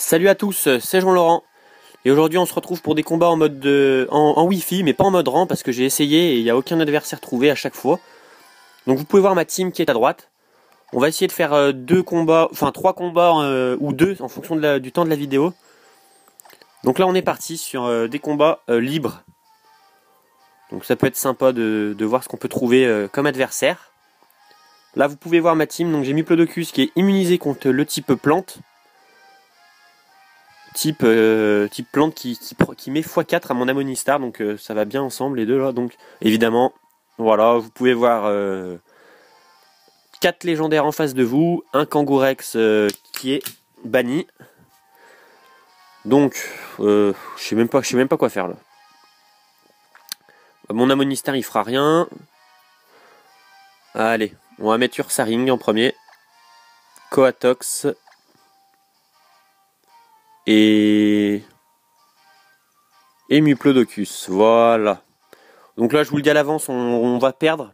Salut à tous, c'est Jean-Laurent. Et aujourd'hui on se retrouve pour des combats en mode en Wi-Fi, mais pas en mode rang parce que j'ai essayé et il n'y a aucun adversaire trouvé à chaque fois. Donc vous pouvez voir ma team qui est à droite. On va essayer de faire deux combats, enfin trois combats ou deux en fonction du temps de la vidéo. Donc là on est parti sur des combats libres. Donc ça peut être sympa de voir ce qu'on peut trouver comme adversaire. Là vous pouvez voir ma team, donc j'ai mis Plodocus qui est immunisé contre le type plante. Type plante qui met x4 à mon Amonistar, donc ça va bien ensemble les deux là. Donc évidemment, voilà, vous pouvez voir 4 légendaires en face de vous, un Kangourex qui est banni. Donc je sais même pas quoi faire là. Mon Amonistar il fera rien. Allez, on va mettre Ursaring en premier. Coatox. Et Muplodocus, voilà. Donc là je vous le dis à l'avance, on va perdre.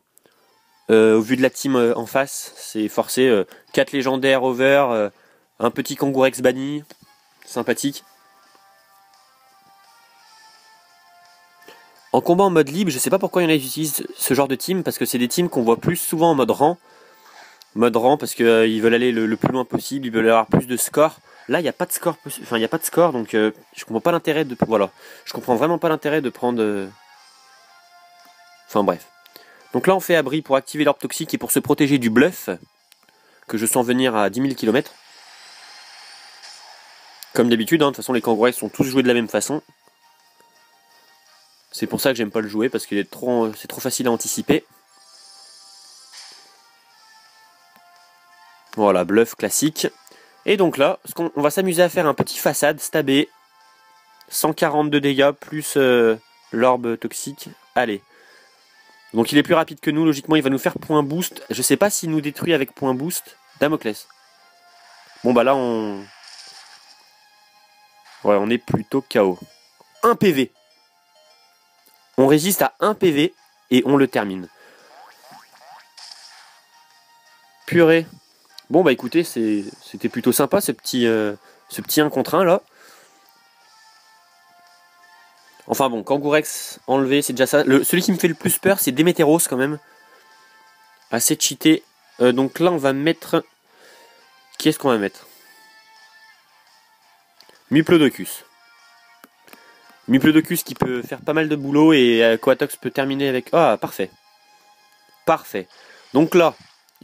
Au vu de la team en face, c'est forcé. 4 légendaires over, un petit Kangourex banni, sympathique. En combat en mode libre, je sais pas pourquoi il y en a qui utilisent ce genre de team, parce que c'est des teams qu'on voit plus souvent en mode rang. Mode rang parce qu'ils veulent aller le plus loin possible, ils veulent avoir plus de score. Là, il n'y a pas de score, enfin il n'y a pas de score, donc je comprends pas l'intérêt de, voilà, je comprends vraiment pas l'intérêt de prendre. Enfin bref. Donc là, on fait abri pour activer l'orbe toxique et pour se protéger du bluff que je sens venir à 10 000 km. Comme d'habitude, hein, de toute façon, les Kangourex sont tous joués de la même façon. C'est pour ça que j'aime pas le jouer parce qu'il est c'est trop facile à anticiper. Voilà, bluff classique. Et donc là, on va s'amuser à faire un petit façade stabé. 142 dégâts plus l'orbe toxique. Allez. Donc il est plus rapide que nous, logiquement il va nous faire point boost. Je sais pas s'il nous détruit avec point boost. Damoclès. Bon bah là on... Ouais, on est plutôt KO. 1 PV. On résiste à 1 PV et on le termine. Purée. Bon bah écoutez, c'était plutôt sympa ce petit 1 contre 1 là. Enfin bon, Kangourex enlevé, c'est déjà ça. Celui qui me fait le plus peur, c'est Démétéros quand même. Assez cheaté. Donc là, on va mettre... Qui est-ce qu'on va mettre? Muplodocus. Muplodocus qui peut faire pas mal de boulot et Coatox peut terminer avec... Ah, parfait. Parfait. Donc là,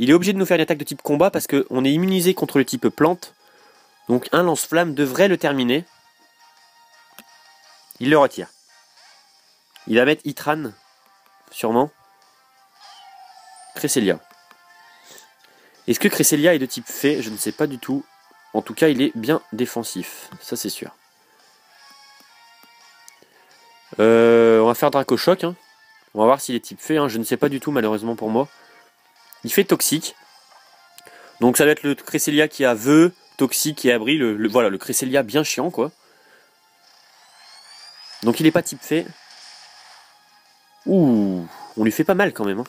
il est obligé de nous faire une attaque de type combat parce qu'on est immunisé contre le type plante. Donc un lance-flamme devrait le terminer. Il le retire. Il va mettre Itran, sûrement. Cresselia. Est-ce que Cresselia est de type fée? Je ne sais pas du tout. En tout cas, il est bien défensif. Ça, c'est sûr. On va faire Dracochoc. Hein. On va voir s'il est type fée. Hein. Je ne sais pas du tout, malheureusement pour moi. Il fait toxique. Donc ça va être le Cresselia qui a vœu, toxique et abri. Voilà, le Cresselia bien chiant, quoi. Donc il n'est pas type fée. Ouh, on lui fait pas mal quand même. Hein.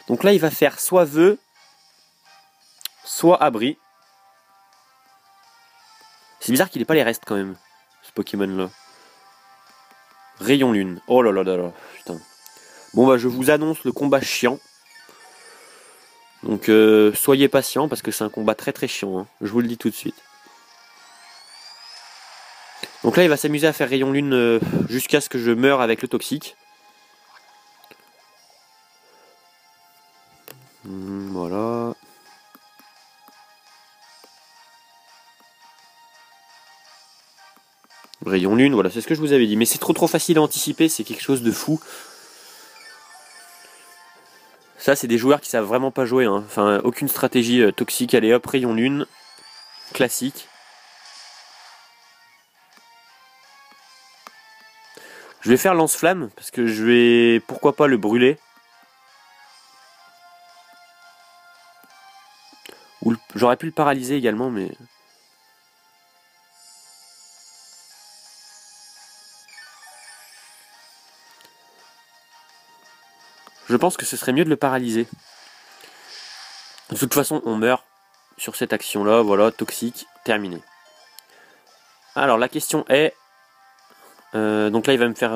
Donc là, il va faire soit vœu, soit abri. C'est bizarre qu'il n'ait pas les restes quand même, ce Pokémon-là. Rayon lune. Oh là là là là, putain. Bon bah je vous annonce le combat chiant. Donc soyez patients parce que c'est un combat très très chiant. Hein. Je vous le dis tout de suite. Donc là il va s'amuser à faire rayon lune jusqu'à ce que je meure avec le toxique. Voilà. Rayon lune, voilà, c'est ce que je vous avais dit. Mais c'est trop facile à anticiper, c'est quelque chose de fou. Ça, c'est des joueurs qui savent vraiment pas jouer. Hein. Enfin, aucune stratégie toxique. Allez hop, rayon lune. Classique. Je vais faire lance-flamme, parce que je vais, pourquoi pas, le brûler. Ou j'aurais pu le paralyser également, mais... Je pense que ce serait mieux de le paralyser. De toute façon, on meurt sur cette action-là. Voilà, toxique, terminé. Alors la question est... donc là il va me faire...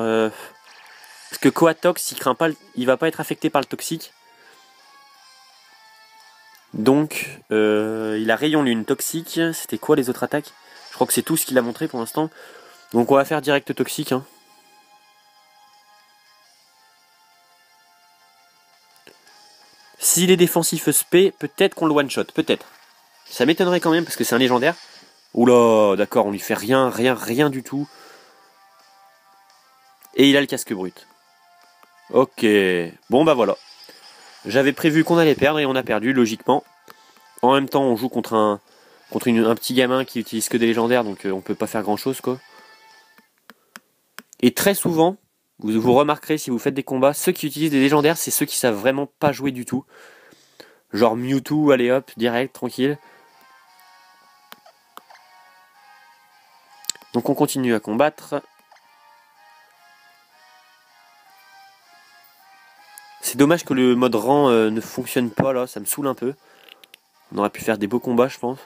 parce que Coatox il craint pas, il va pas être affecté par le toxique. Donc il a rayon lune toxique. C'était quoi les autres attaques? Je crois que c'est tout ce qu'il a montré pour l'instant. Donc on va faire direct toxique. Hein. S'il est défensif SP, peut-être qu'on le one-shot. Peut-être. Ça m'étonnerait quand même parce que c'est un légendaire. Oula, d'accord, on lui fait rien du tout. Et il a le casque brut. Ok, bon bah voilà. J'avais prévu qu'on allait perdre et on a perdu, logiquement. En même temps, on joue contre un petit gamin qui utilise que des légendaires, donc on peut pas faire grand chose quoi. Et très souvent, vous remarquerez si vous faites des combats, ceux qui utilisent des légendaires, c'est ceux qui savent vraiment pas jouer du tout. Genre Mewtwo, allez hop, direct, tranquille. Donc on continue à combattre. C'est dommage que le mode rang ne fonctionne pas là, ça me saoule un peu. On aurait pu faire des beaux combats je pense.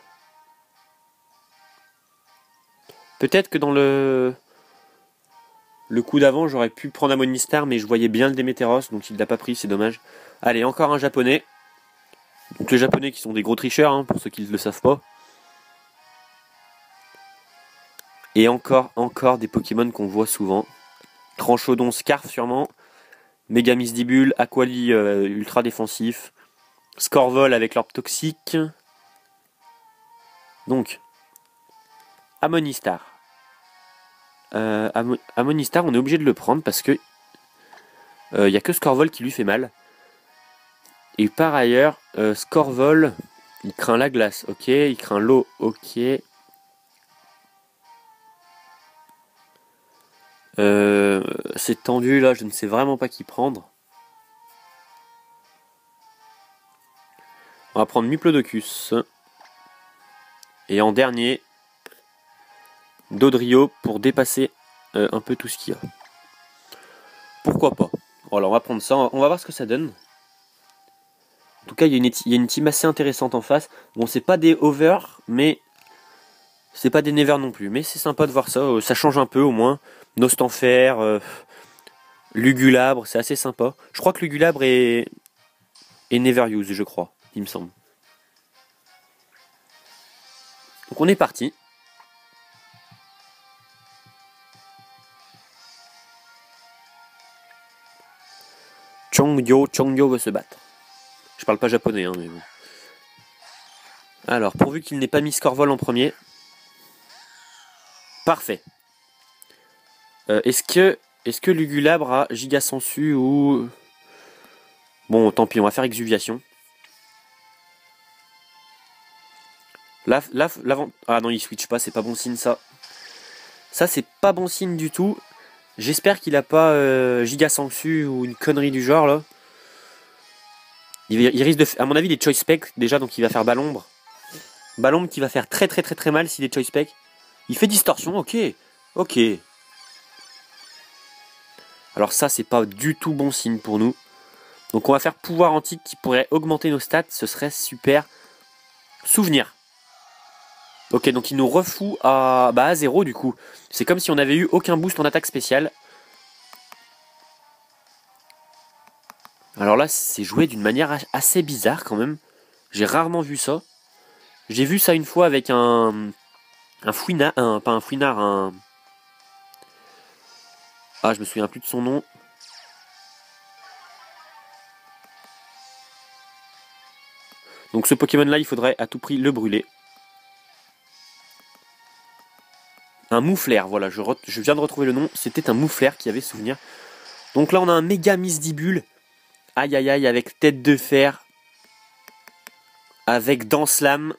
Peut-être que dans le coup d'avant j'aurais pu prendre un Monistar mais je voyais bien le Démétéros donc il l'a pas pris, c'est dommage. Allez, encore un japonais. Donc les japonais qui sont des gros tricheurs hein, pour ceux qui ne le savent pas. Et encore des Pokémon qu'on voit souvent. Tranchodon, Scarf sûrement. Megamysdibule, Aquali ultra défensif. Scorvol avec l'orbe toxique. Donc, Amonistar. Amonistar, on est obligé de le prendre parce que il n'y a que Scorvol qui lui fait mal. Et par ailleurs, Scorvol, il craint la glace, ok. Il craint l'eau, ok. C'est tendu là, je ne sais vraiment pas qui prendre. On va prendre Muplodocus. Et en dernier, Dodrio pour dépasser un peu tout ce qu'il y a. Pourquoi pas? Voilà, on va prendre ça, on va voir ce que ça donne. En tout cas, il y a une team assez intéressante en face. Bon, c'est pas des over, mais c'est pas des never non plus. Mais c'est sympa de voir ça, ça change un peu au moins. Nostanfer, Lugulabre, c'est assez sympa. Je crois que Lugulabre est never use, je crois, il me semble. Donc on est parti. Chongyo veut se battre. Je parle pas japonais, hein, mais bon. Alors, pourvu qu'il n'ait pas mis Scorvol en premier. Parfait. Est-ce que Lugulabre a Giga Sensu ou... Bon, tant pis, on va faire Exuviation. Ah non, il switch pas, c'est pas bon signe ça. Ça, c'est pas bon signe du tout. J'espère qu'il a pas Giga Sensu ou une connerie du genre là. Il risque de... À mon avis, il est Choice Spec déjà, donc il va faire Ballombre. Ballombre qui va faire très mal s'il est Choice Spec. Il fait Distorsion, ok. Ok. Alors ça, c'est pas du tout bon signe pour nous. Donc on va faire Pouvoir Antique qui pourrait augmenter nos stats. Ce serait super. Souvenir. Ok, donc il nous refout à 0 du coup. C'est comme si on n'avait eu aucun boost en attaque spéciale. Alors là, c'est joué d'une manière assez bizarre quand même. J'ai rarement vu ça. J'ai vu ça une fois avec un fouinard, pas un fouinard, un... Ah, je me souviens plus de son nom. Donc ce Pokémon-là, il faudrait à tout prix le brûler. Un Mouflair, voilà, je viens de retrouver le nom. C'était un Mouflair qui avait souvenir. Donc là, on a un Megamysdibule. Aïe aïe aïe, avec Tête de Fer. Avec Dance-Lame.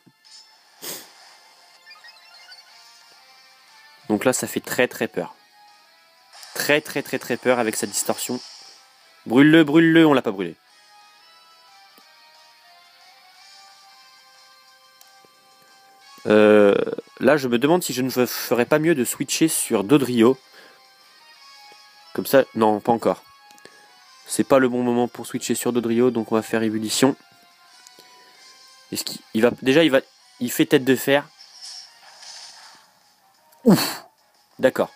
Donc là, ça fait très peur. Très peur avec sa distorsion. Brûle-le, on l'a pas brûlé. Là, je me demande si je ne ferais pas mieux de switcher sur Dodrio. Comme ça, non, pas encore. C'est pas le bon moment pour switcher sur Dodrio, donc on va faire ébullition. Est-ce qu'il va déjà il fait Tête de Fer. Ouf. D'accord.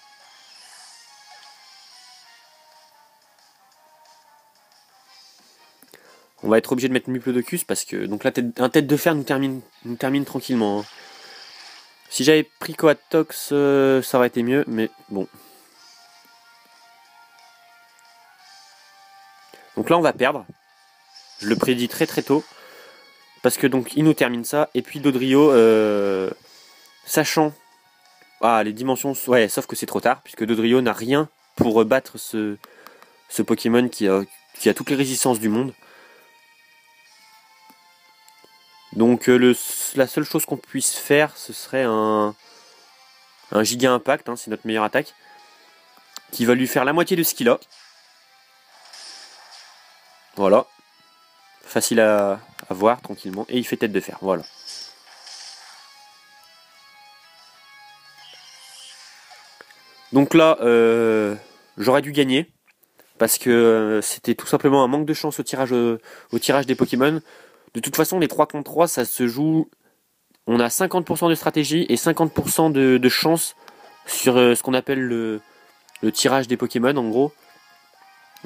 On va être obligé de mettre Muplodocus parce que donc là un tête de fer nous termine tranquillement. Hein. Si j'avais pris Coatox, ça aurait été mieux, mais bon. Donc là on va perdre. Je le prédis très très tôt. Parce que donc il nous termine ça. Et puis Dodrio, sachant... Ah les dimensions... Ouais, sauf que c'est trop tard. Puisque Dodrio n'a rien pour battre ce Pokémon qui a toutes les résistances du monde. Donc la seule chose qu'on puisse faire, ce serait un Giga Impact, hein, c'est notre meilleure attaque, qui va lui faire la moitié de ce qu'il a. Voilà. Facile à voir tranquillement. Et il fait tête de fer, voilà. Donc là, j'aurais dû gagner. Parce que c'était tout simplement un manque de chance au tirage des Pokémon. De toute façon, les 3 contre 3, ça se joue... On a 50% de stratégie et 50% de chance sur ce qu'on appelle le tirage des Pokémon, en gros.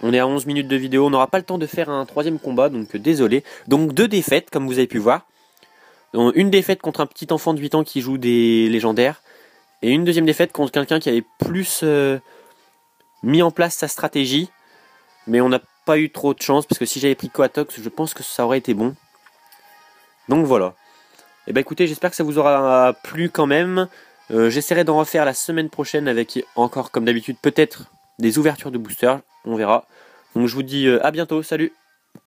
On est à 11 minutes de vidéo, on n'aura pas le temps de faire un troisième combat, donc désolé. Donc 2 défaites, comme vous avez pu voir. Donc, une défaite contre un petit enfant de 8 ans qui joue des légendaires. Et une deuxième défaite contre quelqu'un qui avait plus mis en place sa stratégie. Mais on n'a pas eu trop de chance, parce que si j'avais pris Coatox, je pense que ça aurait été bon. Donc voilà. Et bah écoutez, j'espère que ça vous aura plu quand même. J'essaierai d'en refaire la semaine prochaine avec encore, comme d'habitude, peut-être des ouvertures de boosters. On verra. Donc je vous dis à bientôt. Salut!